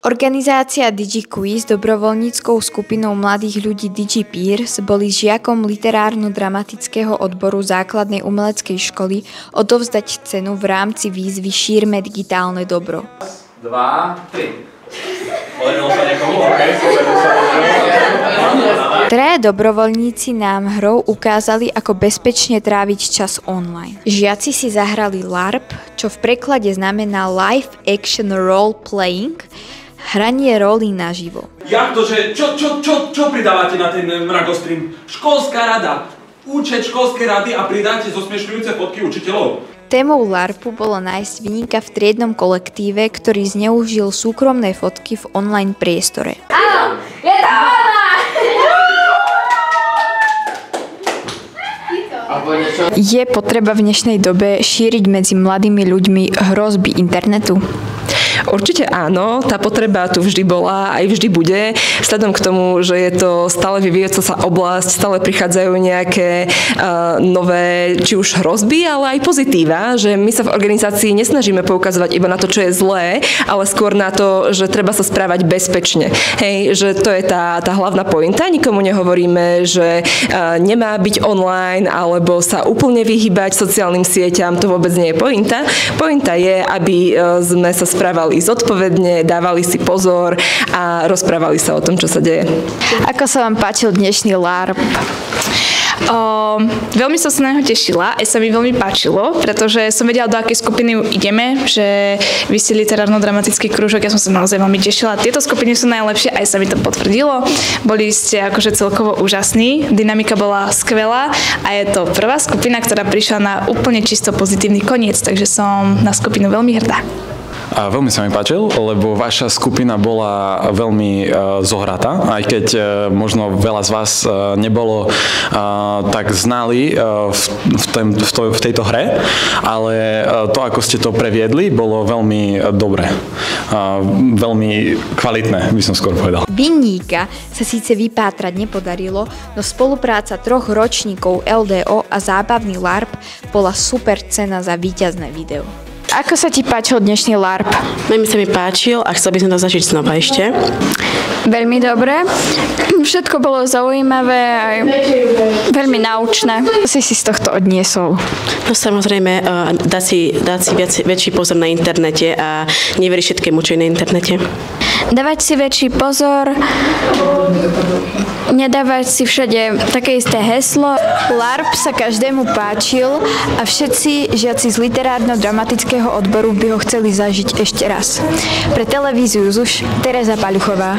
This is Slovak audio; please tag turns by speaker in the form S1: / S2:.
S1: Organizácia DigiQuiz dobrovoľníckou skupinou mladých ľudí DigiPeers boli žiakom literárno-dramatického odboru základnej umeleckej školy odovzdať cenu v rámci výzvy Šírme digitálne dobro.
S2: 2, 3.
S1: Traja dobrovoľníci nám hrou ukázali, ako bezpečne tráviť čas online. Žiaci si zahrali LARP, čo v preklade znamená Live Action Role Playing, hranie roli naživo.
S2: Jak to, že čo pridávate na ten mrakostream? Školská rada. Účet školskej rady a pridáte zosmiešňujúce fotky učiteľov.
S1: Témou LARPu bolo nájsť viníka v triednom kolektíve, ktorý zneužil súkromné fotky v online priestore.
S3: Áno, je to ona!
S1: Je potreba v dnešnej dobe šíriť medzi mladými ľuďmi hrozby internetu?
S4: Určite áno, tá potreba tu vždy bola, aj vždy bude. Vzhľadom k tomu, že je to stále vyvíjajúca sa oblasť, stále prichádzajú nejaké nové, či už hrozby, ale aj pozitíva, že my sa v organizácii nesnažíme poukazovať iba na to, čo je zlé, ale skôr na to, že treba sa správať bezpečne. Hej, že to je tá hlavná pointa. Nikomu nehovoríme, že nemá byť online, alebo sa úplne vyhýbať sociálnym sieťam, to vôbec nie je pointa. Pointa je, aby sme sa správali zodpovedne, dávali si pozor a rozprávali sa o tom, čo sa deje.
S1: Ako sa vám páčil dnešný LARP?
S5: Veľmi som sa na neho tešila, aj sa mi veľmi páčilo, pretože som vedela, do akej skupiny ideme, že vy ste literárno-dramatický krúžok, ja som sa naozaj veľmi tešila. Tieto skupiny sú najlepšie, aj sa mi to potvrdilo. Boli ste akože celkovo úžasní, dynamika bola skvelá a je to prvá skupina, ktorá prišla na úplne čisto pozitívny koniec, takže som na skupinu veľmi hrdá.
S6: A veľmi sa mi páčil, lebo vaša skupina bola veľmi zohratá, aj keď možno veľa z vás nebolo tak znali v tejto hre, ale to, ako ste to previedli, bolo veľmi dobré. Veľmi kvalitné, by som skôr povedal.
S1: Vinníka sa síce vypátrať nepodarilo, no spolupráca 3 ročníkov LDO a zábavný LARP bola super cena za víťazné video. Ako sa ti páčil dnešný LARP?
S7: Veľmi sa mi páčil a chcel by som to zažiť znova ešte.
S8: Veľmi dobre. Všetko bolo zaujímavé a veľmi náučné.
S1: Si z tohto odniesol?
S7: No samozrejme, dať si väčší pozor na internete a neveriť všetkému, čo je na internete.
S8: Dávať si väčší pozor, nedávať si všade také isté heslo.
S1: LARP sa každému páčil a všetci žiaci z literárno-dramatického odboru by ho chceli zažiť ešte raz. Pre televíziu ZUŠ Tereza Paľuchová.